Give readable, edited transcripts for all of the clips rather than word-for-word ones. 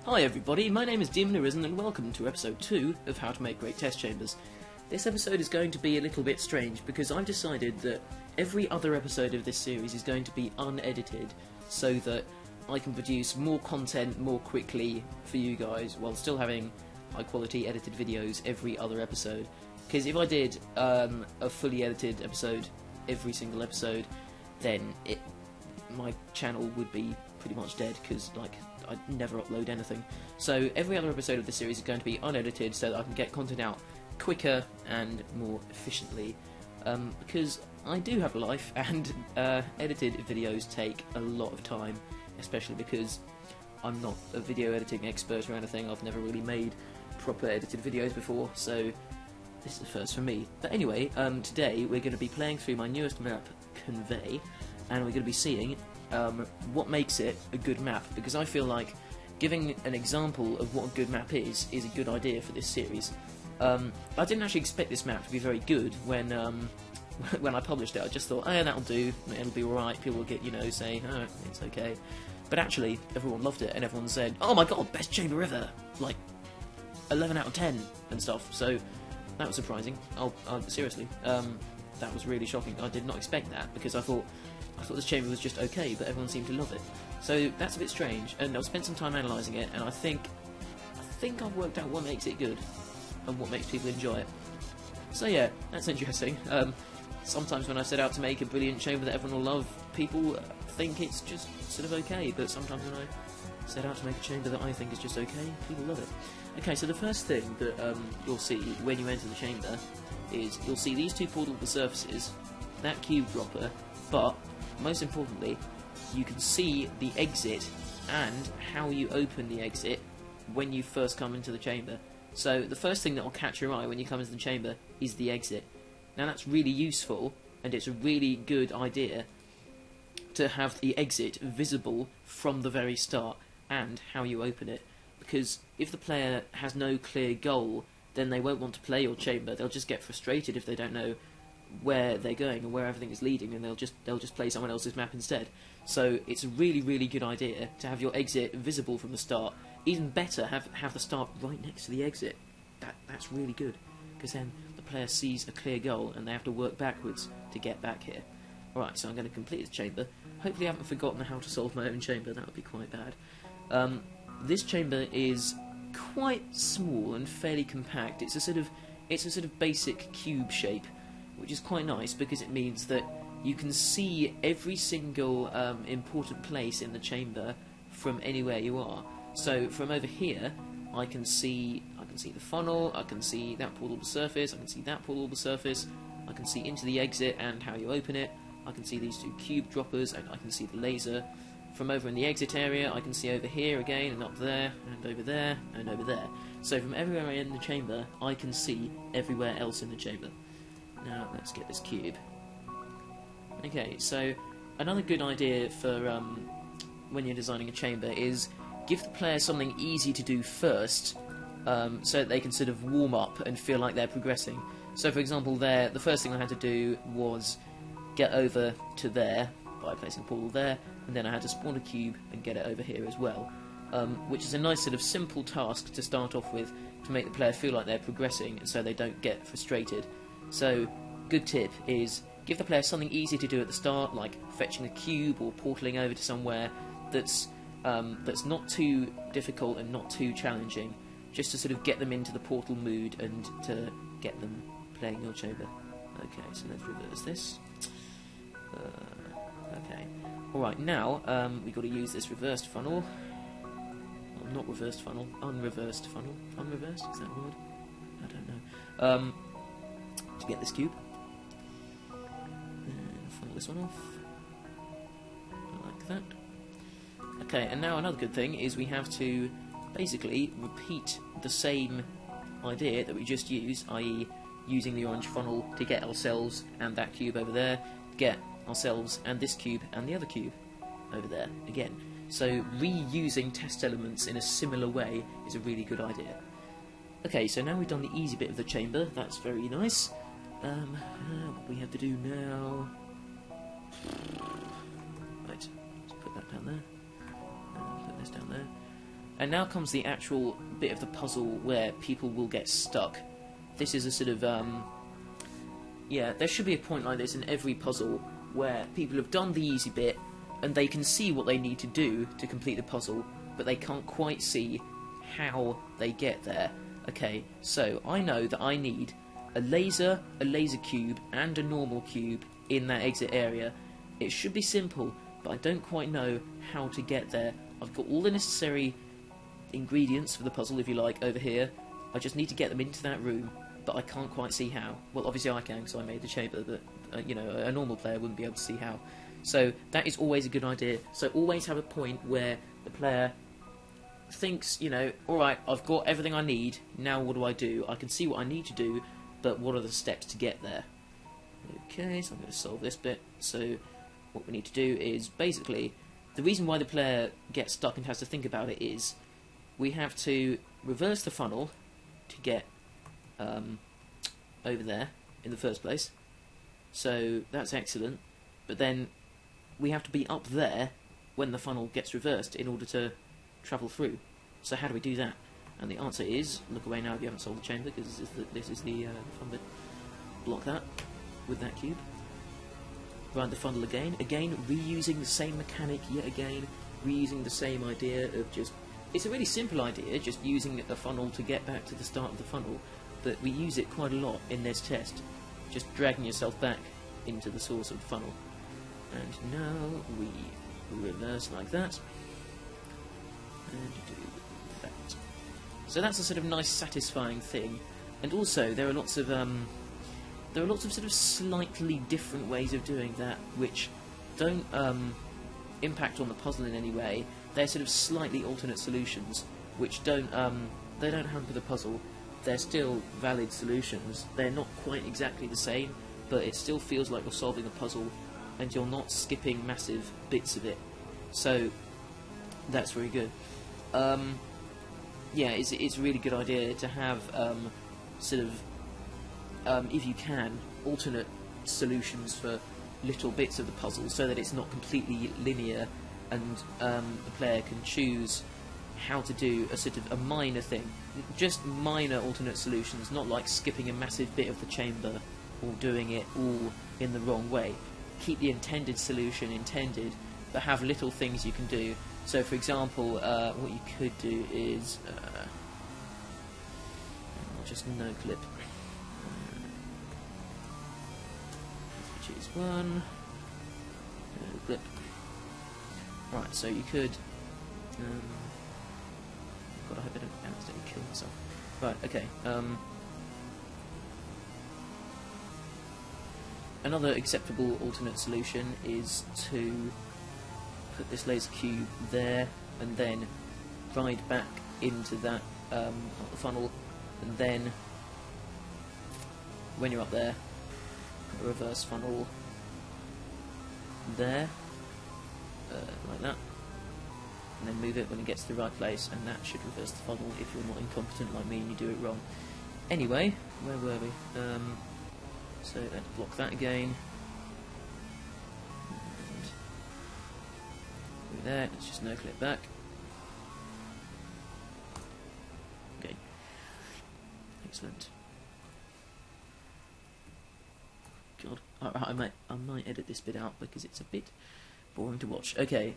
Hi everybody, my name is Demon Arisen and welcome to episode 2 of How to Make Great Test Chambers. This episode is going to be a little bit strange because I've decided that every other episode of this series is going to be unedited so that I can produce more content more quickly for you guys while still having high quality edited videos every other episode. Because if I did a fully edited episode every single episode, then my channel would be pretty much dead because I'd never upload anything. So every other episode of this series is going to be unedited so that I can get content out quicker and more efficiently. Because I do have a life and edited videos take a lot of time, especially because I'm not a video editing expert or anything. I've never really made proper edited videos before, so this is the first for me. But anyway, today we're going to be playing through my newest map, Convey, and we're going to be seeing what makes it a good map, because I feel like giving an example of what a good map is a good idea for this series. I didn't actually expect this map to be very good when when I published it. I just thought, oh yeah, that'll do, it'll be alright, people will get, say, oh, it's okay. But actually, everyone loved it, and everyone said, oh my god, best chamber ever! Like, 11 out of 10, and stuff, so that was surprising. Seriously, that was really shocking. I did not expect that, because I thought this chamber was just okay, but everyone seemed to love it. So that's a bit strange, and I've spent some time analysing it, and I think I've worked out what makes it good, and what makes people enjoy it. So yeah, that's interesting. Sometimes when I set out to make a brilliant chamber that everyone will love, people think it's just sort of okay, but sometimes when I set out to make a chamber that I think is just okay, people love it. Okay, so the first thing that you'll see when you enter the chamber is you'll see these two portable surfaces, that cube dropper, but most importantly, you can see the exit and how you open the exit when you first come into the chamber. So the first thing that will catch your eye when you come into the chamber is the exit. Now that's really useful, and it's a really good idea to have the exit visible from the very start and how you open it. Because if the player has no clear goal, then they won't want to play your chamber. They'll just get frustrated if they don't know where they're going and where everything is leading, and they'll just play someone else's map instead. So it's a really, really good idea to have your exit visible from the start. Even better, have the start right next to the exit. That's really good, because then the player sees a clear goal and they have to work backwards to get back here. Alright, so I'm going to complete the chamber. Hopefully I haven't forgotten how to solve my own chamber. That would be quite bad. This chamber is quite small and fairly compact. It's a sort of basic cube shape, which is quite nice because it means that you can see every single important place in the chamber from anywhere you are. So from over here, I can see the funnel, I can see that portable surface, I can see that portable surface, I can see into the exit and how you open it, I can see these two cube droppers, and I can see the laser. From over in the exit area, I can see over here again, and up there, and over there, and over there. So from everywhere in the chamber, I can see everywhere else in the chamber. Now, let's get this cube. Okay, so another good idea for when you're designing a chamber is give the player something easy to do first, so that they can sort of warm up and feel like they're progressing. So for example there, the first thing I had to do was get over to there by placing a portal there, and then I had to spawn a cube and get it over here as well, which is a nice sort of simple task to start off with to make the player feel like they're progressing so they don't get frustrated. So, good tip is give the player something easy to do at the start, like fetching a cube or portaling over to somewhere that's not too difficult and not too challenging, just to sort of get them into the portal mood and to get them playing your chamber. Okay, so let's reverse this. Okay, alright, now we've got to use this reversed funnel. Well, not reversed funnel, unreversed funnel. Unreversed, is that a word? I don't know. To get this cube. And funnel this one off. Like that. Okay, and now another good thing is we have to basically repeat the same idea that we just used, i.e. using the orange funnel to get ourselves and that cube over there, get ourselves and this cube and the other cube over there again. So reusing test elements in a similar way is a really good idea. Okay, so now we've done the easy bit of the chamber, that's very nice. What we have to do now... Right, let's put that down there. Put this down there. And now comes the actual bit of the puzzle where people will get stuck. This is a sort of, yeah, there should be a point like this in every puzzle where people have done the easy bit and they can see what they need to do to complete the puzzle, but they can't quite see how they get there. Okay, so I know that I need a laser cube, and a normal cube in that exit area. It should be simple, but I don't quite know how to get there. I've got all the necessary ingredients for the puzzle, if you like, over here. I just need to get them into that room, but I can't quite see how. Well, obviously I can, because I made the chamber, but you know, a normal player wouldn't be able to see how. So that is always a good idea. So always have a point where the player thinks, you know, alright, I've got everything I need, now what do? I can see what I need to do, but what are the steps to get there? Okay, so I'm going to solve this bit. So what we need to do is, basically, the reason why the player gets stuck and has to think about it is, we have to reverse the funnel to get over there in the first place. So that's excellent, but then we have to be up there when the funnel gets reversed in order to travel through. So how do we do that? And the answer is, look away now if you haven't solved the chamber, because this is the fun bit. Block that with that cube. Grind the funnel again, reusing the same mechanic yet again, reusing the same idea of just... It's a really simple idea, just using a funnel to get back to the start of the funnel, but we use it quite a lot in this test, just dragging yourself back into the source of the funnel. And now we reverse like that, and do that. So that's a sort of nice, satisfying thing. And also, there are lots of sort of slightly different ways of doing that, which don't impact on the puzzle in any way. They're sort of slightly alternate solutions, which don't they don't hamper the puzzle. They're still valid solutions. They're not quite exactly the same, but it still feels like you're solving a puzzle, and you're not skipping massive bits of it. So that's very good. Yeah, it's a really good idea to have sort of, if you can, alternate solutions for little bits of the puzzle, so that it's not completely linear, and the player can choose how to do a sort of a minor thing. Just minor alternate solutions, not like skipping a massive bit of the chamber or doing it all in the wrong way. Keep the intended solution intended, but have little things you can do. So, for example, what you could do is... I'll just no-clip. Choose one. No-clip. Right, so you could... God, I hope I don't accidentally kill myself. Right, okay. Another acceptable alternate solution is to put this laser cube there, and then ride back into that funnel, and then when you're up there, put a reverse funnel there, like that, and then move it when it gets to the right place, and that should reverse the funnel if you're not incompetent like me and you do it wrong. Anyway, where were we? So let's block that again. And do that, let's just no-clip back. Okay. Excellent. God, I might edit this bit out because it's a bit boring to watch. Okay,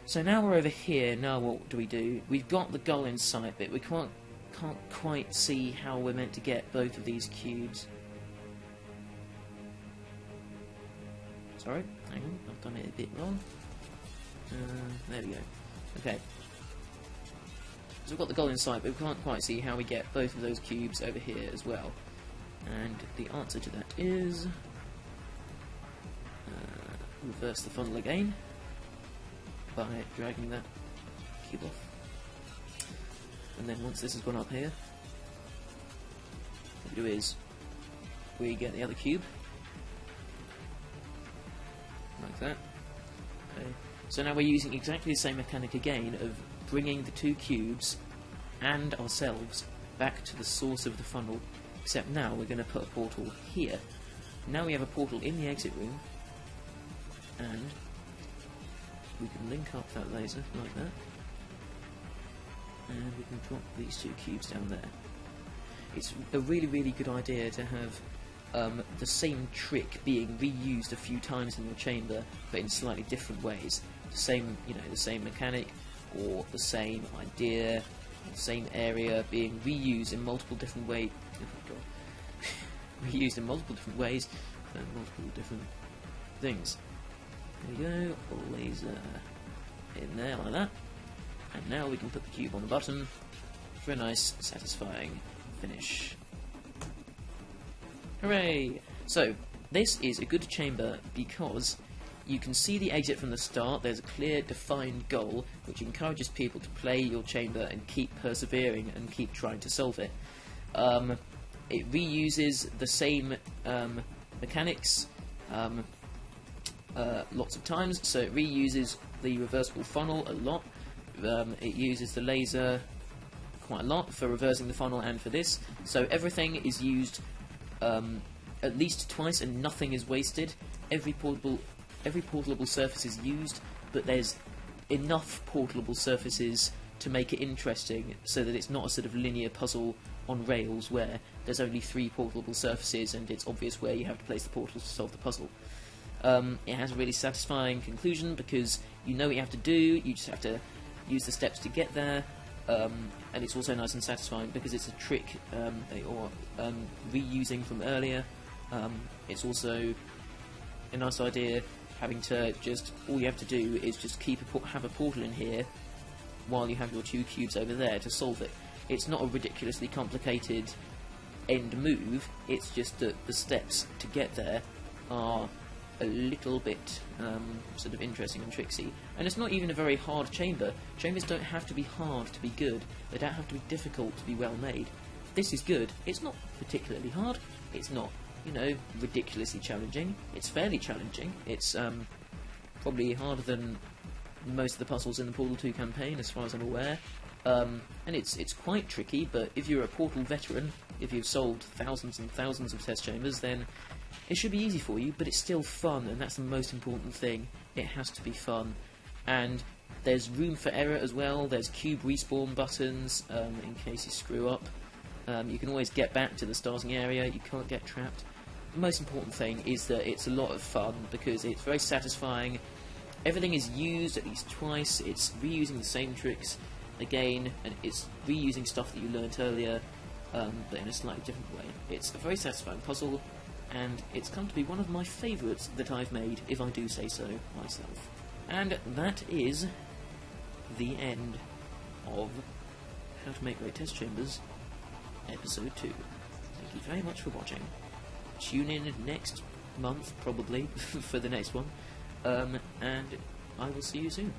so now we're over here. Now what do? We've got the goal in sight, but we can't quite see how we're meant to get both of these cubes. Sorry, hang on, I've done it a bit wrong. There we go. Okay. So we've got the goal in sight, but we can't quite see how we get both of those cubes over here as well. And the answer to that is... reverse the funnel again by dragging that cube off. And then once this has gone up here, what we do is we get the other cube, like that. Okay. So now we're using exactly the same mechanic again of bringing the two cubes and ourselves back to the source of the funnel, except now we're going to put a portal here. Now we have a portal in the exit room, and we can link up that laser like that. and we can drop these 2 cubes down there. It's a really, really good idea to have the same trick being reused a few times in your chamber, but in slightly different ways. The same, the same mechanic, or the same idea, the same area being reused in multiple different ways. Oh my god. Reused in multiple different ways and multiple different things. There we go, laser in there like that. And now we can put the cube on the button for a nice, satisfying finish. Hooray! So, this is a good chamber because you can see the exit from the start. There's a clear, defined goal which encourages people to play your chamber and keep persevering and keep trying to solve it. It reuses the same mechanics lots of times, so it reuses the reversible funnel a lot. It uses the laser quite a lot for reversing the funnel and for this, so everything is used at least twice and nothing is wasted. Every portable surface is used, but there's enough portable surfaces to make it interesting so that it's not a sort of linear puzzle on rails where there's only 3 portable surfaces and it's obvious where you have to place the portals to solve the puzzle. It has a really satisfying conclusion because you know what you have to do, you just have to use the steps to get there, and it's also nice and satisfying because it's a trick they are reusing from earlier. It's also a nice idea having to just, all you have to do is just have a portal in here while you have your 2 cubes over there to solve it. It's not a ridiculously complicated end move, it's just that the steps to get there are a little bit sort of interesting and tricksy. And it's not even a very hard chamber. Chambers don't have to be hard to be good. They don't have to be difficult to be well made. This is good. It's not particularly hard. It's not, ridiculously challenging. It's fairly challenging. It's probably harder than most of the puzzles in the Portal 2 campaign, as far as I'm aware. And it's quite tricky, but if you're a Portal veteran, if you've solved thousands and thousands of test chambers, then it should be easy for you, but it's still fun, and that's the most important thing. It has to be fun. And there's room for error as well. There's cube respawn buttons in case you screw up. You can always get back to the starting area. You can't get trapped. The most important thing is that it's a lot of fun because it's very satisfying. Everything is used at least twice. It's reusing the same tricks again, and it's reusing stuff that you learnt earlier, but in a slightly different way. It's a very satisfying puzzle, and it's come to be one of my favourites that I've made, if I do say so myself. And that is the end of How to Make Great Test Chambers, Episode 2. Thank you very much for watching. Tune in next month, probably, for the next one, and I will see you soon.